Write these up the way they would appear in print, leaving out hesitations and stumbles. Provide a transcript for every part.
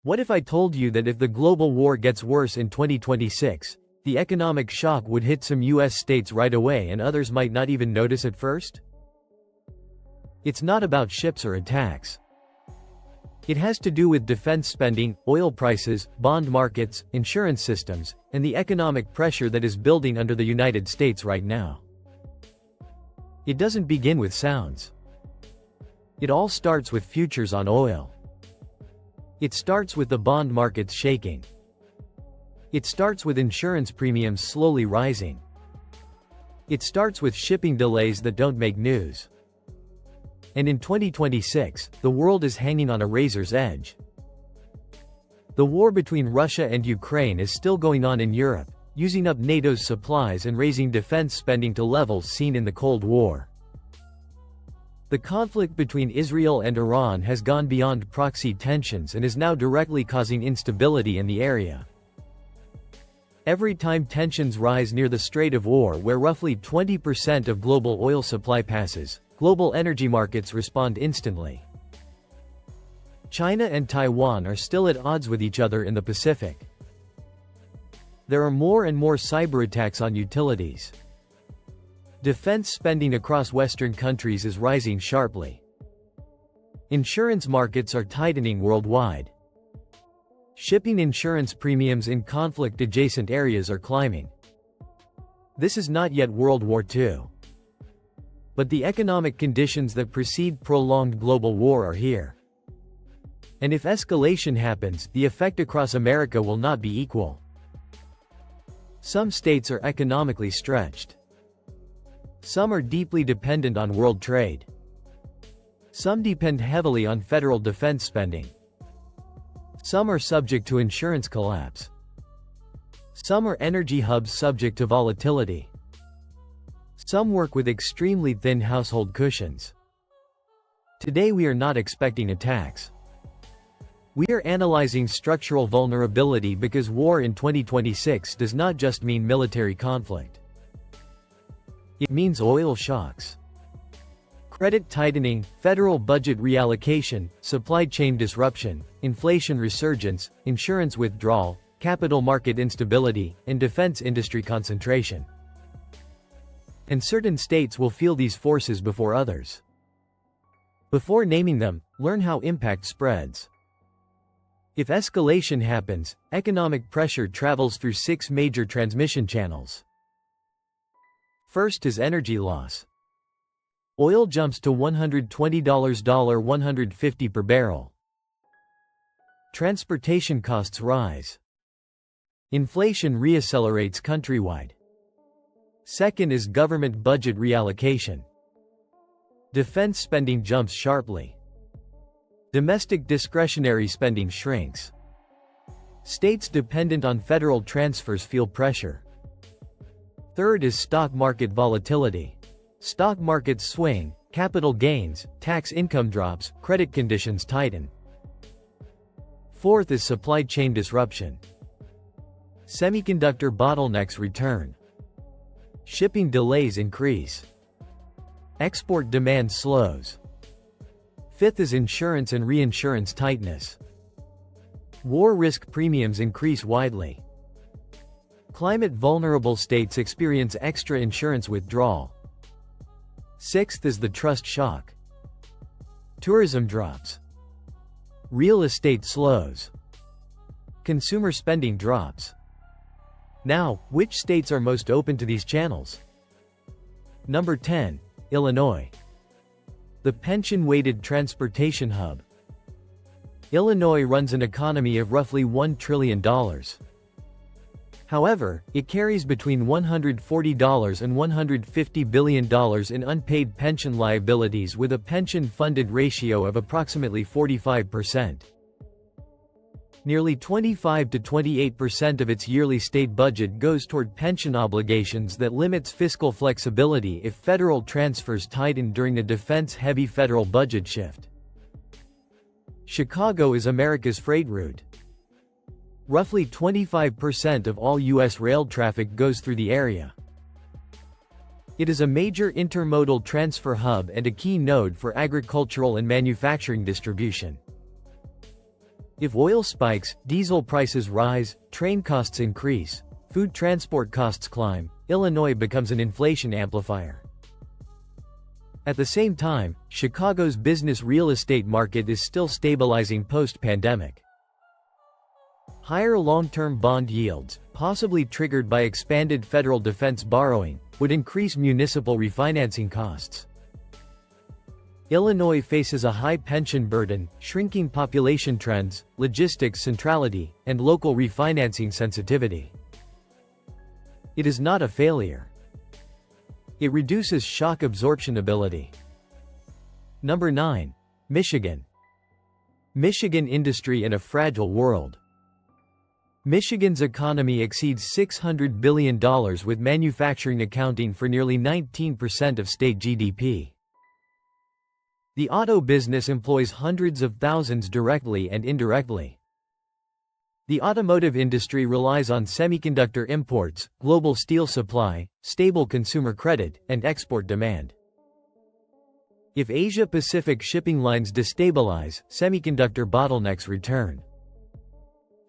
What if I told you that if the global war gets worse in 2026, the economic shock would hit some US states right away and others might not even notice at first? It's not about ships or attacks. It has to do with defense spending, oil prices, bond markets, insurance systems, and the economic pressure that is building under the United States right now. It doesn't begin with sounds. It all starts with futures on oil. It starts with the bond markets shaking. It starts with insurance premiums slowly rising. It starts with shipping delays that don't make news. And in 2026, the world is hanging on a razor's edge. The war between Russia and Ukraine is still going on in Europe, using up NATO's supplies and raising defense spending to levels seen in the Cold War. The conflict between Israel and Iran has gone beyond proxy tensions and is now directly causing instability in the area. Every time tensions rise near the Strait of War, where roughly 20% of global oil supply passes, global energy markets respond instantly. China and Taiwan are still at odds with each other in the Pacific. There are more and more cyber attacks on utilities. Defense spending across Western countries is rising sharply. Insurance markets are tightening worldwide. Shipping insurance premiums in conflict-adjacent areas are climbing. This is not yet World War II. But the economic conditions that precede prolonged global war are here. And if escalation happens, the effect across America will not be equal. Some states are economically stretched. Some are deeply dependent on world trade. Some depend heavily on federal defense spending. Some are subject to insurance collapse. Some are energy hubs subject to volatility. Some work with extremely thin household cushions. Today we are not expecting attacks. We are analyzing structural vulnerability because war in 2026 does not just mean military conflict. It means oil shocks. Credit tightening, federal budget reallocation, supply chain disruption, inflation resurgence, insurance withdrawal, capital market instability, and defense industry concentration. And certain states will feel these forces before others. Before naming them, learn how impact spreads. If escalation happens, economic pressure travels through 6 major transmission channels. First is energy loss. Oil jumps to $120 $150 per barrel. Transportation costs rise. Inflation reaccelerates countrywide. Second is government budget reallocation. Defense spending jumps sharply. Domestic discretionary spending shrinks. States dependent on federal transfers feel pressure. Third is stock market volatility. Stock markets swing, capital gains, tax income drops, credit conditions tighten. Fourth is supply chain disruption. Semiconductor bottlenecks return. Shipping delays increase. Export demand slows. Fifth is insurance and reinsurance tightness. War risk premiums increase widely. Climate-vulnerable states experience extra insurance withdrawal. Sixth is the trust shock. Tourism drops. Real estate slows. Consumer spending drops. Now, which states are most open to these channels? Number 10, Illinois. The pension-weighted transportation hub. Illinois runs an economy of roughly $1 trillion. However, it carries between $140 and $150 billion in unpaid pension liabilities with a pension-funded ratio of approximately 45%. Nearly 25 to 28% of its yearly state budget goes toward pension obligations that limits fiscal flexibility if federal transfers tighten during a defense-heavy federal budget shift. Chicago is America's freight route. Roughly 25% of all U.S. rail traffic goes through the area. It is a major intermodal transfer hub and a key node for agricultural and manufacturing distribution. If oil spikes, diesel prices rise, train costs increase, food transport costs climb, Illinois becomes an inflation amplifier. At the same time, Chicago's business real estate market is still stabilizing post-pandemic. Higher long-term bond yields, possibly triggered by expanded federal defense borrowing, would increase municipal refinancing costs. Illinois faces a high pension burden, shrinking population trends, logistics centrality, and local refinancing sensitivity. It is not a failure. It reduces shock absorption ability. Number 9. Michigan. Michigan industry in a fragile world. Michigan's economy exceeds $600 billion, with manufacturing accounting for nearly 19% of state GDP. The auto business employs hundreds of thousands directly and indirectly. The automotive industry relies on semiconductor imports, global steel supply, stable consumer credit, and export demand. If Asia-Pacific shipping lines destabilize, semiconductor bottlenecks return.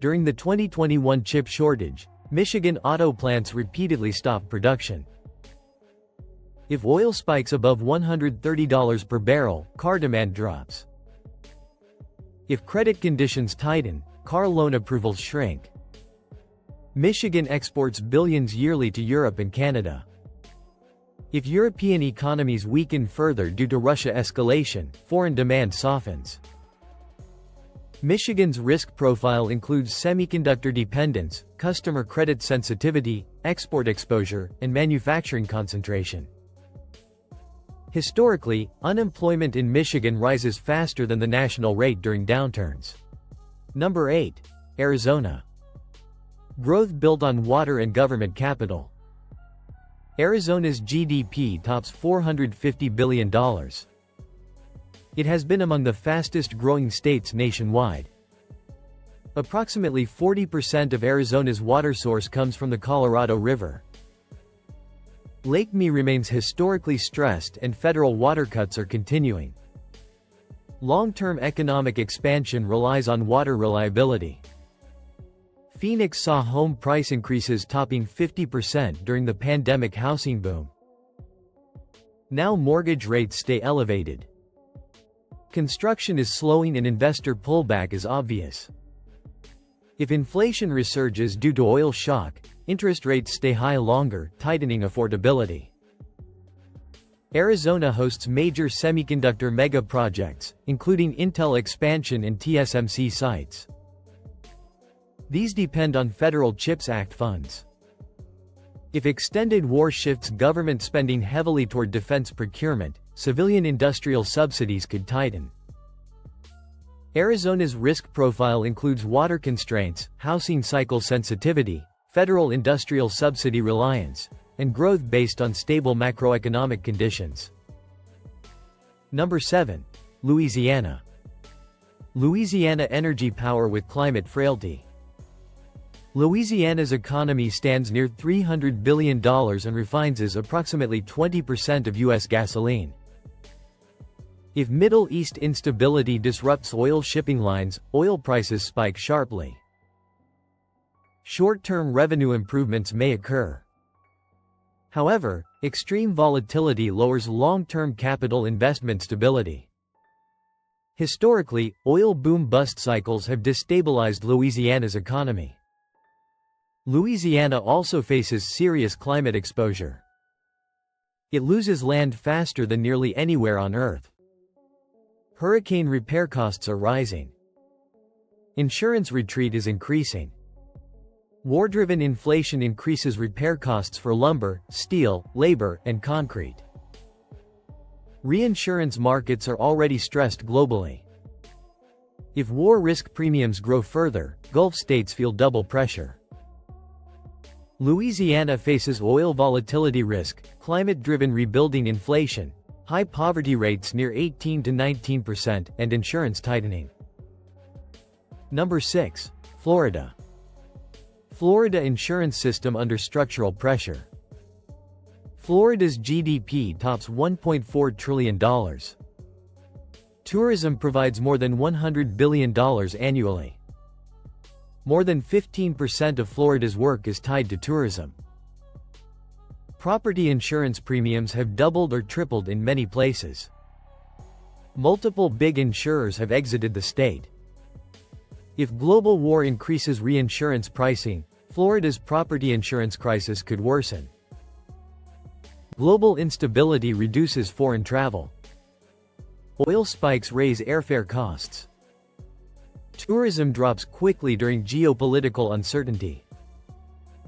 During the 2021 chip shortage, Michigan auto plants repeatedly stopped production. If oil spikes above $130 per barrel, car demand drops. If credit conditions tighten, car loan approvals shrink. Michigan exports billions yearly to Europe and Canada. If European economies weaken further due to Russia escalation, foreign demand softens. Michigan's risk profile includes semiconductor dependence, customer credit sensitivity, export exposure, and manufacturing concentration. Historically, unemployment in Michigan rises faster than the national rate during downturns. Number 8. Arizona. Growth built on water and government capital. Arizona's GDP tops $450 billion. It has been among the fastest-growing states nationwide. Approximately 40% of Arizona's water source comes from the Colorado River. Lake Mead remains historically stressed and federal water cuts are continuing. Long-term economic expansion relies on water reliability. Phoenix saw home price increases topping 50% during the pandemic housing boom. Now mortgage rates stay elevated. Construction is slowing and investor pullback is obvious. If inflation resurges due to oil shock, interest rates stay high longer, tightening affordability. Arizona hosts major semiconductor mega projects, including Intel expansion and TSMC sites. These depend on federal CHIPS Act funds. If extended war shifts government spending heavily toward defense procurement, civilian industrial subsidies could tighten. Arizona's risk profile includes water constraints, housing cycle sensitivity, federal industrial subsidy reliance, and growth based on stable macroeconomic conditions. Number 7. Louisiana. Louisiana energy power with climate frailty. Louisiana's economy stands near $300 billion and refines approximately 20% of U.S. gasoline. If Middle East instability disrupts oil shipping lines, oil prices spike sharply. Short-term revenue improvements may occur. However, extreme volatility lowers long-term capital investment stability. Historically, oil boom-bust cycles have destabilized Louisiana's economy. Louisiana also faces serious climate exposure. It loses land faster than nearly anywhere on Earth. Hurricane repair costs are rising. Insurance retreat is increasing. War-driven inflation increases repair costs for lumber, steel, labor, and concrete. Reinsurance markets are already stressed globally. If war risk premiums grow further, Gulf states feel double pressure. Louisiana faces oil volatility risk, climate-driven rebuilding inflation, high poverty rates near 18 to 19%, and insurance tightening. Number 6. Florida. Florida insurance system under structural pressure. Florida's GDP tops $1.4 trillion. Tourism provides more than $100 billion annually. More than 15% of Florida's work is tied to tourism. Property insurance premiums have doubled or tripled in many places. Multiple big insurers have exited the state. If global war increases reinsurance pricing, Florida's property insurance crisis could worsen. Global instability reduces foreign travel. Oil spikes raise airfare costs. Tourism drops quickly during geopolitical uncertainty.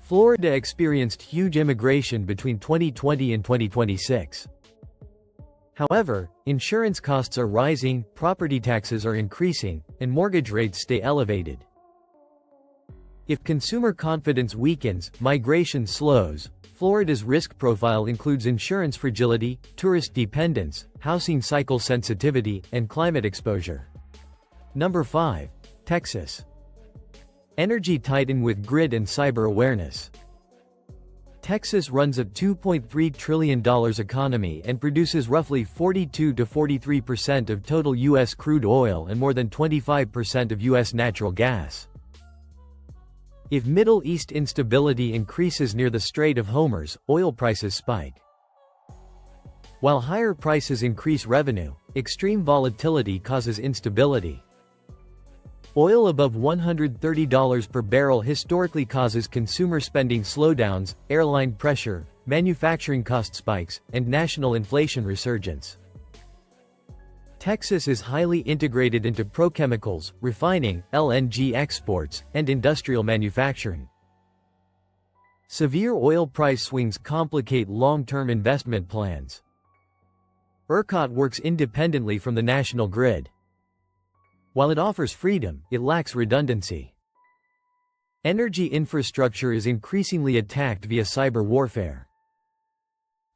Florida experienced huge immigration between 2020 and 2026. However, insurance costs are rising, property taxes are increasing, and mortgage rates stay elevated. If consumer confidence weakens, migration slows. Florida's risk profile includes insurance fragility, tourist dependence, housing cycle sensitivity, and climate exposure. Number 5. Texas. Energy titan with grid and cyber awareness. Texas runs a $2.3 trillion economy and produces roughly 42 to 43% of total U.S. crude oil and more than 25% of U.S. natural gas. If Middle East instability increases near the Strait of Hormuz, oil prices spike. While higher prices increase revenue, extreme volatility causes instability. Oil above $130 per barrel historically causes consumer spending slowdowns, airline pressure, manufacturing cost spikes, and national inflation resurgence. Texas is highly integrated into petrochemicals, refining, LNG exports, and industrial manufacturing. Severe oil price swings complicate long-term investment plans. ERCOT works independently from the national grid. While it offers freedom, it lacks redundancy. Energy infrastructure is increasingly attacked via cyber warfare.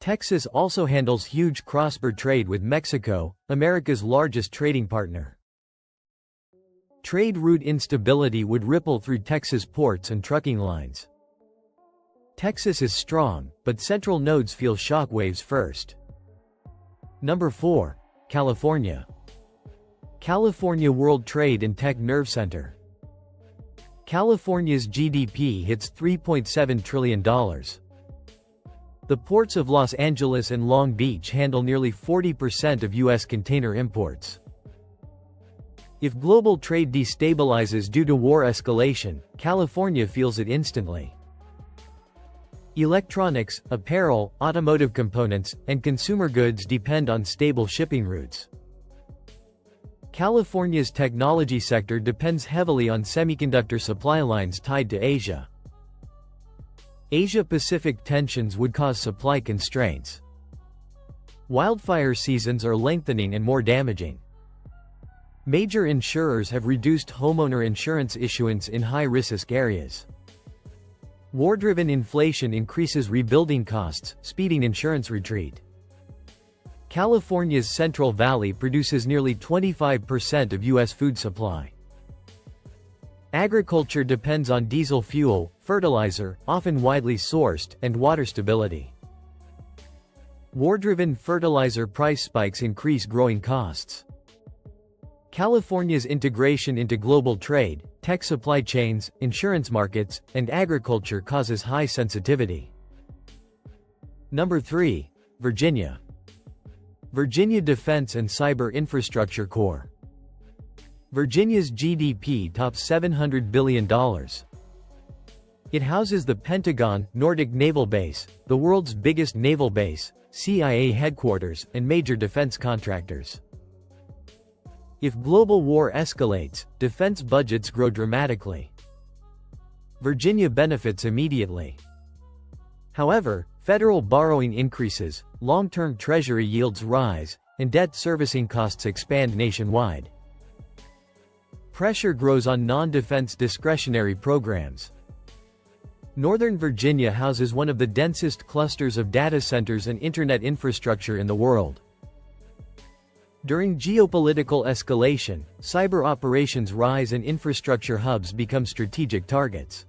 Texas also handles huge cross-border trade with Mexico, America's largest trading partner. Trade route instability would ripple through Texas ports and trucking lines. Texas is strong, but central nodes feel shockwaves first. Number 4. California. California World Trade and Tech Nerve Center. California's GDP hits $3.7 trillion. The ports of Los Angeles and Long Beach handle nearly 40% of U.S. container imports. If global trade destabilizes due to war escalation, California feels it instantly. Electronics, apparel, automotive components, and consumer goods depend on stable shipping routes. California's technology sector depends heavily on semiconductor supply lines tied to Asia. Asia-Pacific tensions would cause supply constraints. Wildfire seasons are lengthening and more damaging. Major insurers have reduced homeowner insurance issuance in high-risk areas. War-driven inflation increases rebuilding costs, speeding insurance retreat. California's Central Valley produces nearly 25% of U.S. food supply. Agriculture depends on diesel fuel, fertilizer, often widely sourced, and water stability. War-driven fertilizer price spikes increase growing costs. California's integration into global trade, tech supply chains, insurance markets, and agriculture causes high sensitivity. Number 3. Virginia. Virginia Defense and Cyber Infrastructure Corps. Virginia's GDP tops $700 billion. It houses the Pentagon, Nordic Naval Base, the world's biggest naval base, CIA headquarters, and major defense contractors. If global war escalates, defense budgets grow dramatically. Virginia benefits immediately. However, federal borrowing increases, long-term treasury yields rise, and debt servicing costs expand nationwide. Pressure grows on non-defense discretionary programs. Northern Virginia houses one of the densest clusters of data centers and internet infrastructure in the world. During geopolitical escalation, cyber operations rise and infrastructure hubs become strategic targets.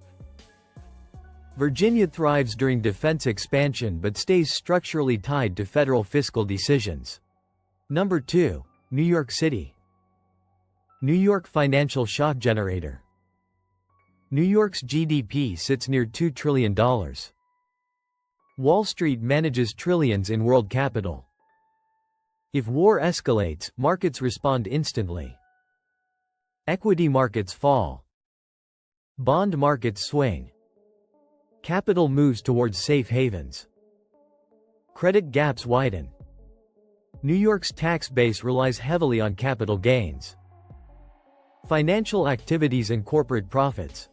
Virginia thrives during defense expansion but stays structurally tied to federal fiscal decisions. Number 2. New York City. New York financial shock generator. New York's GDP sits near $2 trillion. Wall Street manages trillions in world capital. If war escalates, markets respond instantly. Equity markets fall. Bond markets swing. Capital moves towards safe havens. Credit gaps widen. New York's tax base relies heavily on capital gains. Financial activities and corporate profits.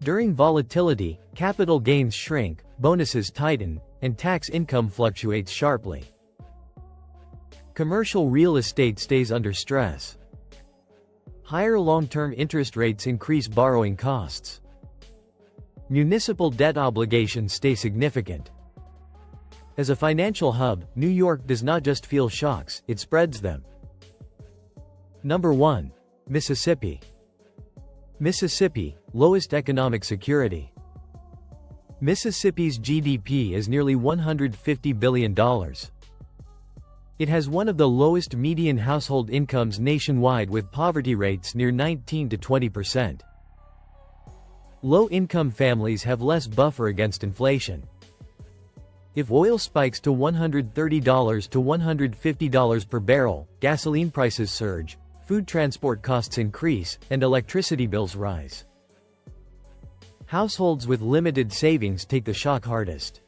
During volatility, capital gains shrink, bonuses tighten, and tax income fluctuates sharply. Commercial real estate stays under stress. Higher long-term interest rates increase borrowing costs. Municipal debt obligations stay significant. As a financial hub, New York does not just feel shocks, it spreads them. Number 1. Mississippi. Mississippi, lowest economic security. Mississippi's GDP is nearly $150 billion. It has one of the lowest median household incomes nationwide, with poverty rates near 19 to 20%. Low-income families have less buffer against inflation. If oil spikes to $130 to $150 per barrel, gasoline prices surge, food transport costs increase, and electricity bills rise. Households with limited savings take the shock hardest.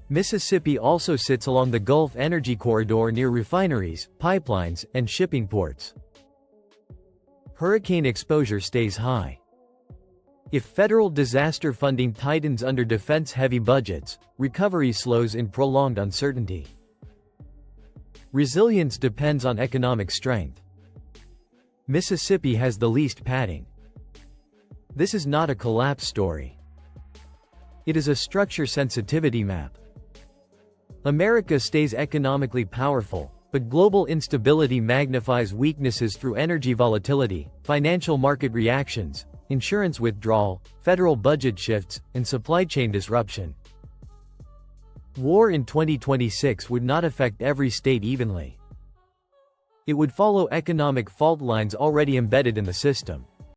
Mississippi also sits along the Gulf Energy Corridor near refineries, pipelines, and shipping ports. Hurricane exposure stays high. If federal disaster funding tightens under defense-heavy budgets, recovery slows in prolonged uncertainty. Resilience depends on economic strength. Mississippi has the least padding. This is not a collapse story. It is a structure sensitivity map. America stays economically powerful, but global instability magnifies weaknesses through energy volatility, financial market reactions, insurance withdrawal, federal budget shifts, and supply chain disruption. War in 2026 would not affect every state evenly. It would follow economic fault lines already embedded in the system.